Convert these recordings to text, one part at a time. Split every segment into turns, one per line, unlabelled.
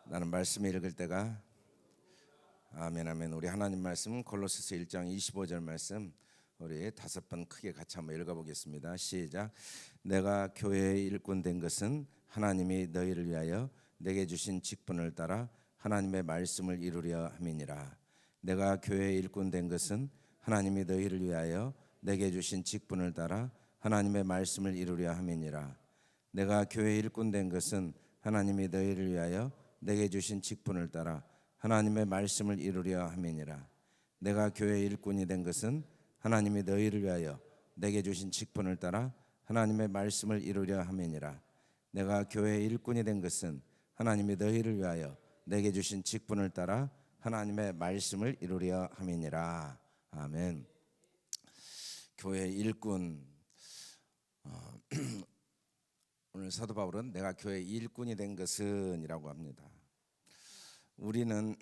나는 말씀을 읽을 때가 아멘 아멘. 우리 하나님 말씀 골로새서 1장 25절 말씀 우리 5번 크게 같이 한번 읽어보겠습니다. 시작. 내가 교회의 일꾼 된 것은 하나님이 너희를 위하여 내게 주신 직분을 따라 하나님의 말씀을 이루려 함이니라. 내가 교회의 일꾼 된 것은 하나님이 너희를 위하여 내게 주신 직분을 따라 하나님의 말씀을 이루려 함이니라. 내가 교회의 일꾼 된 것은 하나님이 너희를 위하여 내게 주신 직분을 따라 하나님의 말씀을 이루려 함이니라. 내가 교회의 일꾼이 된 것은 하나님이 너희를 위하여 내게 주신 직분을 따라 하나님의 말씀을 이루려 함이니라. 내가 교회의 일꾼이 된 것은 하나님이 너희를 위하여 내게 주신 직분을 따라 하나님의 말씀을 이루려 함이니라. 아멘. 교회의 일꾼. 오늘 사도 바울은 내가 교회의 일꾼이 된 것은 이라고 합니다. 우리는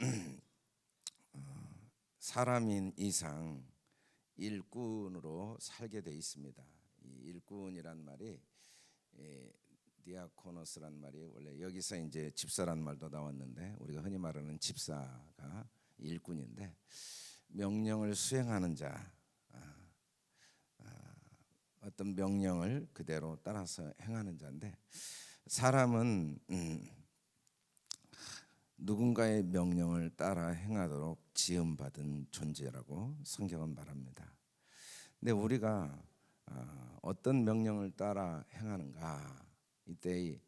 사람인 이상 일꾼으로 살게 돼 있습니다. 이 일꾼이란 말이 디아코노스란 말이 원래 여기서 이제 집사란 말도 나왔는데 우리가 흔히 말하는 집사가 일꾼인데 명령을 수행하는 자, 어떤 명령을 그대로 따라서 행하는 자인데 사람은 누군가의 명령을 따라 행하도록 지음받은 존재라고 성경은 말합니다. 근데 우리가 어떤 명령을 따라 행하는가? 이때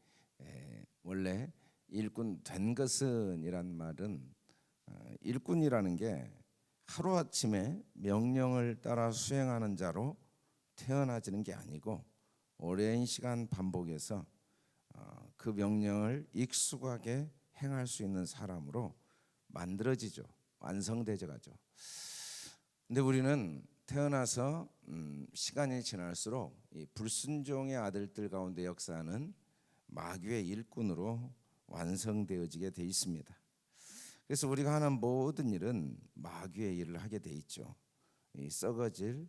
원래 일꾼 된 것은 이란 말은 일꾼이라는 게 하루아침에 명령을 따라 수행하는 자로 태어나지는 게 아니고 오랜 시간 반복해서 그 명령을 익숙하게 행할 수 있는 사람으로 만들어지죠. 완성되죠. 근데 우리는 태어나서 시간이 지날수록 이 불순종의 아들들 가운데 역사하는 마귀의 일꾼으로 완성되어지게 돼 있습니다. 그래서 우리가 하는 모든 일은 마귀의 일을 하게 돼 있죠. 이 썩어질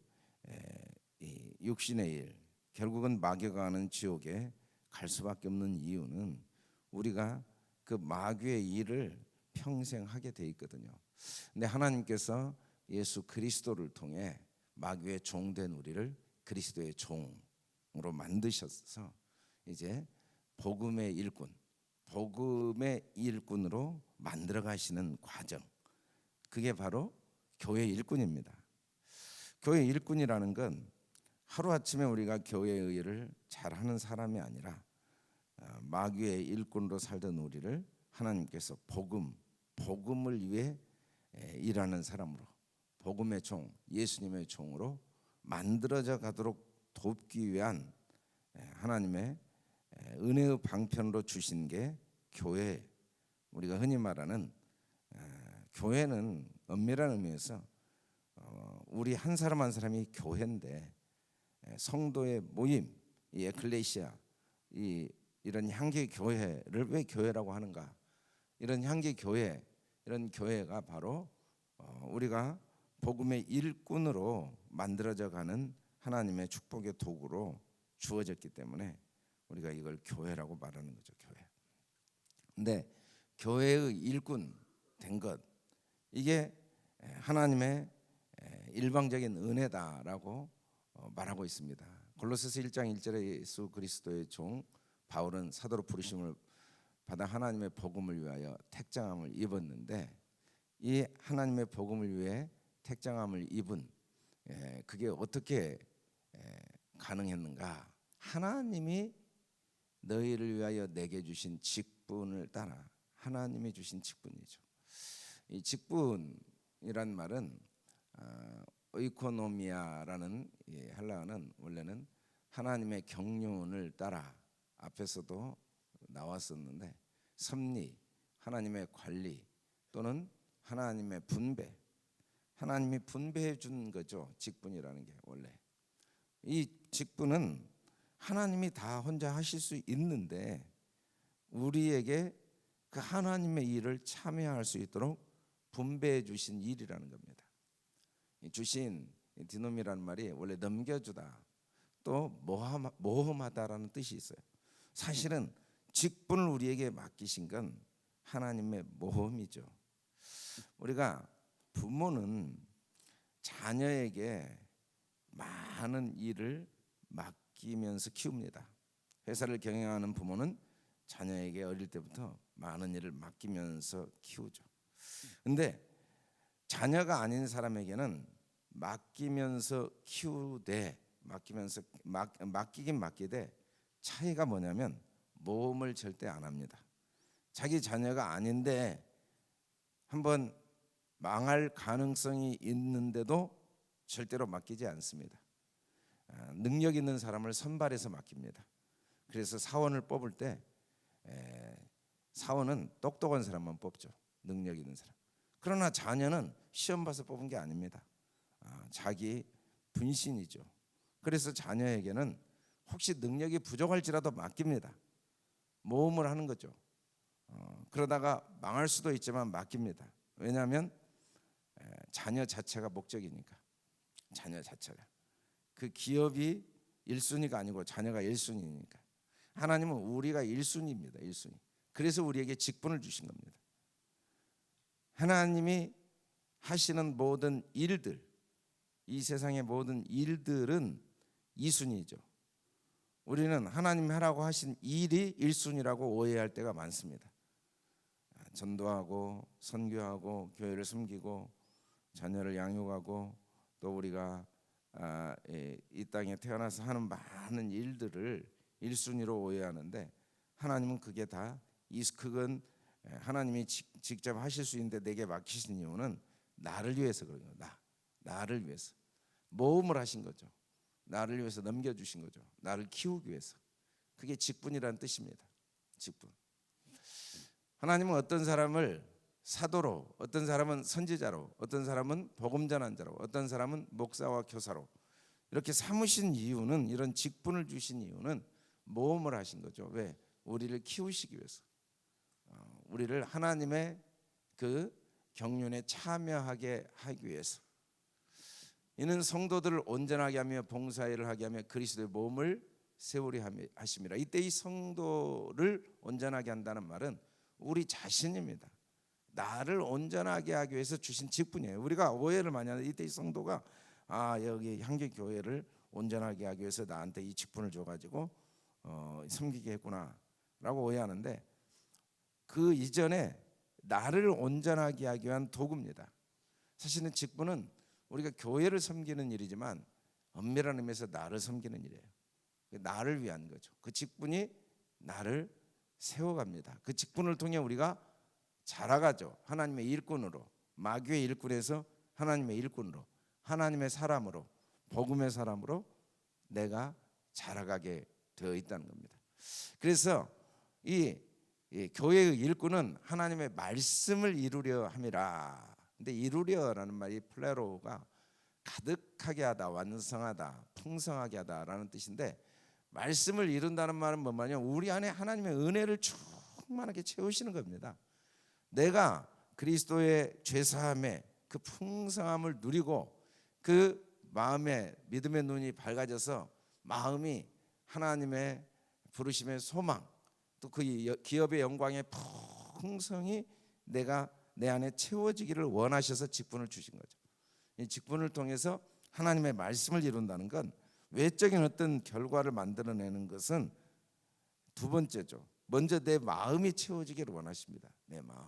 이 육신의 일, 결국은 마귀가 하는 지옥에 갈 수밖에 없는 이유는 우리가 그 마귀의 일을 평생 하게 돼 있거든요. 근데 하나님께서 예수 그리스도를 통해 마귀의 종된 우리를 그리스도의 종으로 만드셔서 이제 복음의 일꾼으로 만들어 가시는 과정, 그게 바로 교회 일꾼입니다. 교회 일꾼이라는 건 하루아침에 우리가 교회의 일을 잘하는 사람이 아니라 마귀의 일꾼으로 살던 우리를 하나님께서 복음을 위해 일하는 사람으로, 복음의 종, 예수님의 종으로 만들어져 가도록 돕기 위한 하나님의 은혜의 방편으로 주신 게 교회. 우리가 흔히 말하는 교회는 엄밀한 의미에서 우리 한 사람 한 사람이 교회인데 성도의 모임, 이 에클레시아, 이런 향기 교회를 왜 교회라고 하는가? 이런 향기 교회, 이런 교회가 바로 우리가 복음의 일꾼으로 만들어져 가는 하나님의 축복의 도구로 주어졌기 때문에 우리가 이걸 교회라고 말하는 거죠. 교회. 근데 교회의 일꾼 된 것, 이게 하나님의 일방적인 은혜다라고 말하고 있습니다. 골로새서 1장 1절에 예수 그리스도의 종 바울은 사도로 부르심을 받아 하나님의 복음을 위하여 택장함을 입었는데, 이 하나님의 복음을 위해 택장함을 입은 그게 어떻게 가능했는가? 하나님이 너희를 위하여 내게 주신 직분을 따라, 하나님이 주신 직분이죠. 이 직분이란 말은 오이코노미아라는 헬라어는 원래는 하나님의 경륜을 따라, 앞에서도 나왔었는데 섭리, 하나님의 관리 또는 하나님의 분배, 하나님이 분배해 준 거죠. 직분이라는 게 원래 이 직분은 하나님이 다 혼자 하실 수 있는데 우리에게 그 하나님의 일을 참여할 수 있도록 분배해 주신 일이라는 겁니다. 주신 디노미라는 말이 원래 넘겨주다 또 모험하다라는 뜻이 있어요. 사실은 직분을 우리에게 맡기신 건 하나님의 모험이죠. 우리가 부모는 자녀에게 많은 일을 맡기면서 키웁니다. 회사를 경영하는 부모는 자녀에게 어릴 때부터 많은 일을 맡기면서 키우죠. 근데 자녀가 아닌 사람에게는 맡기면서 키우되 맡기긴 맡기되 차이가 뭐냐면 모험을 절대 안 합니다. 자기 자녀가 아닌데 한번 망할 가능성이 있는데도 절대로 맡기지 않습니다. 능력 있는 사람을 선발해서 맡깁니다. 그래서 사원을 뽑을 때 사원은 똑똑한 사람만 뽑죠. 능력 있는 사람. 그러나 자녀는 시험 봐서 뽑은 게 아닙니다. 자기 분신이죠. 그래서 자녀에게는 혹시 능력이 부족할지라도 맡깁니다. 모험을 하는 거죠. 그러다가 망할 수도 있지만 맡깁니다. 왜냐하면 자녀 자체가 목적이니까. 자녀 자체가 그 기업이 1순위가 아니고 자녀가 1순위니까. 하나님은 우리가 1순위입니다. 1순위. 그래서 우리에게 직분을 주신 겁니다. 하나님이 하시는 모든 일들, 이 세상의 모든 일들은 2순위죠. 우리는 하나님이 하라고 하신 일이 1순위라고 오해할 때가 많습니다. 전도하고 선교하고 교회를 섬기고 자녀를 양육하고 또 우리가 이 땅에 태어나서 하는 많은 일들을 1순위로 오해하는데, 하나님은 그게 다 그건 하나님이 직접 하실 수 있는데 내게 맡기신 이유는 나를 위해서 그런 거예요. 나를 위해서 모험을 하신 거죠. 나를 위해서 넘겨주신 거죠. 나를 키우기 위해서. 그게 직분이라는 뜻입니다. 직분. 하나님은 어떤 사람을 사도로, 어떤 사람은 선지자로, 어떤 사람은 복음 전환자로, 어떤 사람은 목사와 교사로 이렇게 삼으신 이유는, 이런 직분을 주신 이유는 모험을 하신 거죠. 왜? 우리를 키우시기 위해서. 우리를 하나님의 그 경륜에 참여하게 하기 위해서. 이는 성도들을 온전하게 하며 봉사일을 하게 하며 그리스도의 몸을 세우리 하심이라. 이때 이 성도를 온전하게 한다는 말은 우리 자신입니다. 나를 온전하게 하기 위해서 주신 직분이에요. 우리가 오해를 많이 하는데, 이때 이 성도가 여기 향기교회를 온전하게 하기 위해서 나한테 이 직분을 줘가지고 섬기게 했구나라고 오해하는데, 그 이전에 나를 온전하게 하기 위한 도구입니다. 사실은 직분은 우리가 교회를 섬기는 일이지만 엄밀한 의미에서 나를 섬기는 일이에요. 나를 위한 거죠. 그 직분이 나를 세워갑니다. 그 직분을 통해 우리가 자라가죠. 하나님의 일꾼으로, 마귀의 일꾼에서 하나님의 일꾼으로, 하나님의 사람으로, 복음의 사람으로 내가 자라가게 되어 있다는 겁니다. 그래서 이 교회의 일꾼은 하나님의 말씀을 이루려 함이라. 근데 이루려라는 말이 플레로가 가득하게 하다, 완성하다, 풍성하게 하다라는 뜻인데, 말씀을 이룬다는 말은 뭔 말이냐? 우리 안에 하나님의 은혜를 충만하게 채우시는 겁니다. 내가 그리스도의 죄사함의 그 풍성함을 누리고 그 마음에 믿음의 눈이 밝아져서 마음이 하나님의 부르심의 소망, 또 그 기업의 영광의 풍성이 내 안에 채워지기를 원하셔서 직분을 주신 거죠. 이 직분을 통해서 하나님의 말씀을 이룬다는 건 외적인 어떤 결과를 만들어내는 것은 두 번째죠. 먼저 내 마음이 채워지기를 원하십니다. 내 마음.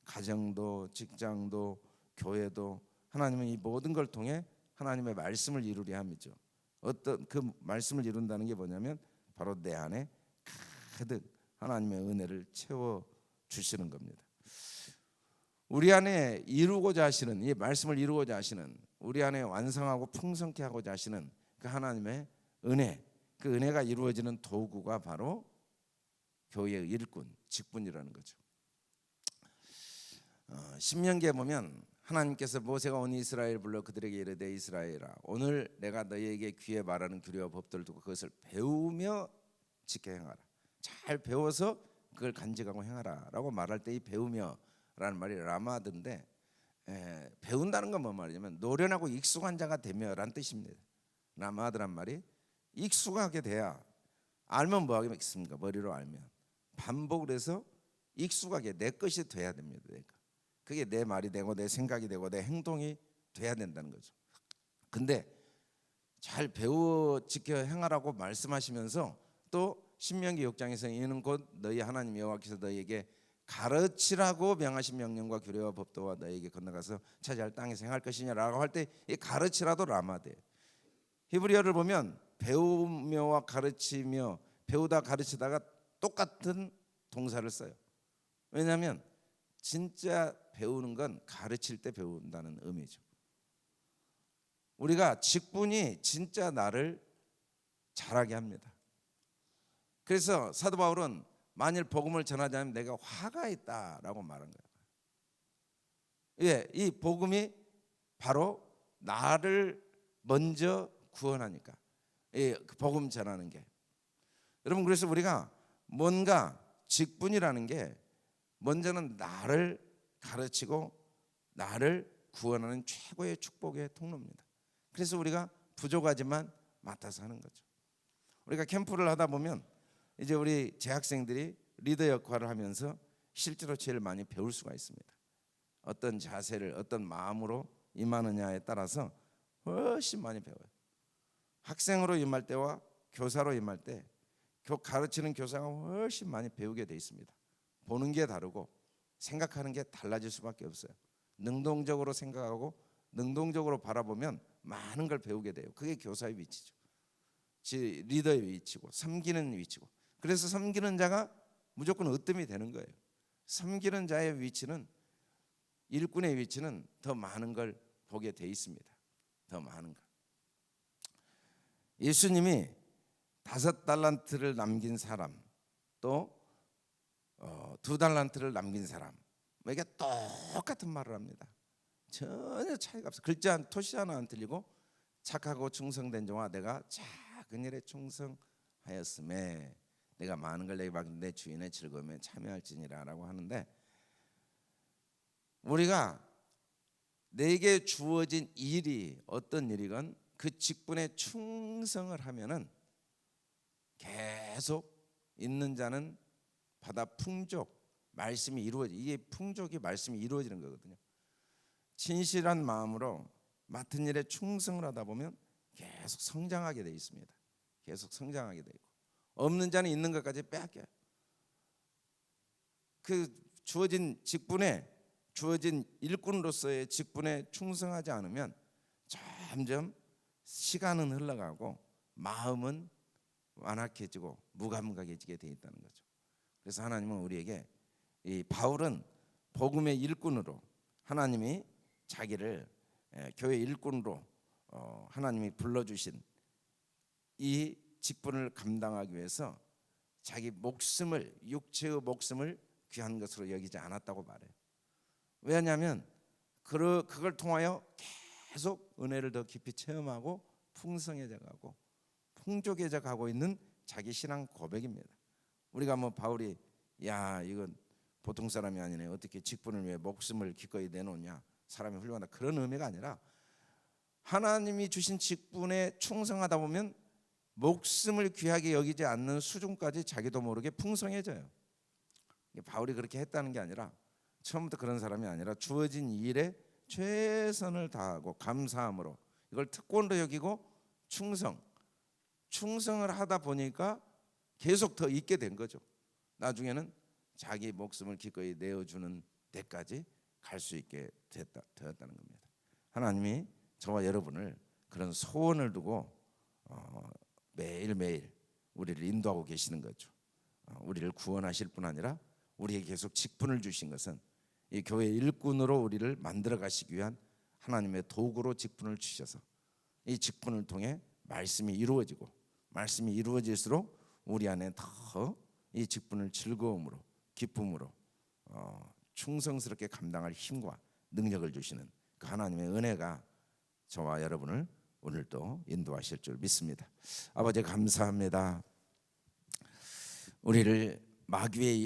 가정도, 직장도, 교회도 하나님은 이 모든 걸 통해 하나님의 말씀을 이루려 함이죠. 어떤 그 말씀을 이룬다는 게 뭐냐면 바로 내 안에 가득 하나님의 은혜를 채워 주시는 겁니다. 우리 안에 이루고자 하시는, 이 말씀을 이루고자 하시는, 우리 안에 완성하고 풍성케 하고자 하시는 그 하나님의 은혜, 그 은혜가 이루어지는 도구가 바로 교회의 일꾼, 직분이라는 거죠. 신명기에 보면 하나님께서 모세가 온 이스라엘 불러 그들에게 이르되 이스라엘아, 오늘 내가 너희에게 귀에 말하는 규례와 법들을 두고 그것을 배우며 지켜 행하라. 잘 배워서 그걸 간직하고 행하라 라고 말할 때 이 배우며라는 말이 라마드인데, 배운다는 건 뭔 말이냐면 노련하고 익숙한 자가 되며라는 뜻입니다. 라마드란 말이 익숙하게 돼야, 알면 뭐 하겠습니까? 머리로 알면. 반복을 해서 익숙하게 내 것이 돼야 됩니다. 그게 내 말이 되고 내 생각이 되고 내 행동이 돼야 된다는 거죠. 근데 잘 배워 지켜 행하라고 말씀하시면서 또 신명기 6장에서 이는 곧 너희 하나님 여호와께서 너희에게 가르치라고 명하신 명령과 규례와 법도와 너희에게 건너가서 차지할 땅에서 행할 것이냐라고 할 때 이 가르치라도 라마돼. 히브리어를 보면 배우며와 가르치며 배우다 가르치다가 똑같은 동사를 써요. 왜냐하면 진짜 배우는 건 가르칠 때 배운다는 의미죠. 우리가 직분이 진짜 나를 잘하게 합니다. 그래서 사도 바울은 만일 복음을 전하지 않으면 내가 화가 있다라고 말한 거예요. 예, 이 복음이 바로 나를 먼저 구원하니까. 예, 그 복음 전하는 게. 여러분, 그래서 우리가 뭔가 직분이라는 게 먼저는 나를 가르치고 나를 구원하는 최고의 축복의 통로입니다. 그래서 우리가 부족하지만 맡아서 하는 거죠. 우리가 캠프를 하다 보면 이제 우리 재학생들이 리더 역할을 하면서 실제로 제일 많이 배울 수가 있습니다. 어떤 자세를 어떤 마음으로 임하느냐에 따라서 훨씬 많이 배워요. 학생으로 임할 때와 교사로 임할 때 가르치는 교사가 훨씬 많이 배우게 돼 있습니다. 보는 게 다르고 생각하는 게 달라질 수밖에 없어요. 능동적으로 생각하고 능동적으로 바라보면 많은 걸 배우게 돼요. 그게 교사의 위치죠. 리더의 위치고 섬기는 위치고. 그래서 섬기는 자가 무조건 으뜸이 되는 거예요. 섬기는 자의 위치는, 일꾼의 위치는 더 많은 걸 보게 돼 있습니다. 더 많은 걸. 예수님이 5달란트를 남긴 사람, 또 2달란트를 남긴 사람에게 똑같은 말을 합니다. 전혀 차이가 없어. 글자 한 토시 하나 안 틀리고 착하고 충성된 종아 내가 작은 일에 충성하였음에 내가 많은 걸 내게 맡긴 내 주인의 즐거움에 참여할지니라라고 하는데, 우리가 내게 주어진 일이 어떤 일이건 그 직분에 충성을 하면은 계속 있는 자는 바다 풍족, 말씀이 이루어지. 이게 풍족이 말씀이 이루어지는 거거든요. 진실한 마음으로 맡은 일에 충성을 하다 보면 계속 성장하게 돼 있습니다. 계속 성장하게 돼 있고, 없는 자는 있는 것까지 빼앗겨요. 그 주어진 직분에, 주어진 일꾼으로서의 직분에 충성하지 않으면 점점 시간은 흘러가고 마음은 완악해지고 무감각해지게 돼 있다는 거죠. 그래서 하나님은 우리에게, 이 바울은 복음의 일꾼으로 하나님이 자기를 교회 일꾼으로 하나님이 불러주신 이 직분을 감당하기 위해서 자기 목숨을, 육체의 목숨을 귀한 것으로 여기지 않았다고 말해요. 왜냐하면 그걸 통하여 계속 은혜를 더 깊이 체험하고 풍성해져 가고 풍족해져 가고 있는 자기 신앙 고백입니다. 우리가 뭐 바울이 야 이건 보통 사람이 아니네, 어떻게 직분을 위해 목숨을 기꺼이 내놓냐, 사람이 훌륭하다, 그런 의미가 아니라 하나님이 주신 직분에 충성하다 보면 목숨을 귀하게 여기지 않는 수준까지 자기도 모르게 풍성해져요. 바울이 그렇게 했다는 게 아니라, 처음부터 그런 사람이 아니라 주어진 일에 최선을 다하고 감사함으로 이걸 특권으로 여기고 충성을 하다 보니까 계속 더 있게 된 거죠. 나중에는 자기 목숨을 기꺼이 내어주는 데까지 갈 수 있게 되었다는 겁니다. 하나님이 저와 여러분을 그런 소원을 두고 매일매일 우리를 인도하고 계시는 거죠. 우리를 구원하실 뿐 아니라 우리에게 계속 직분을 주신 것은 이 교회 일꾼으로 우리를 만들어 가시기 위한 하나님의 도구로 직분을 주셔서 이 직분을 통해 말씀이 이루어지고, 말씀이 이루어질수록 우리 안에 더 이 직분을 즐거움으로, 기쁨으로 충성스럽게 감당할 힘과 능력을 주시는 그 하나님의 은혜가 저와 여러분을 오늘도 인도하실 줄 믿습니다. 아버지 감사합니다. 우리를 마귀의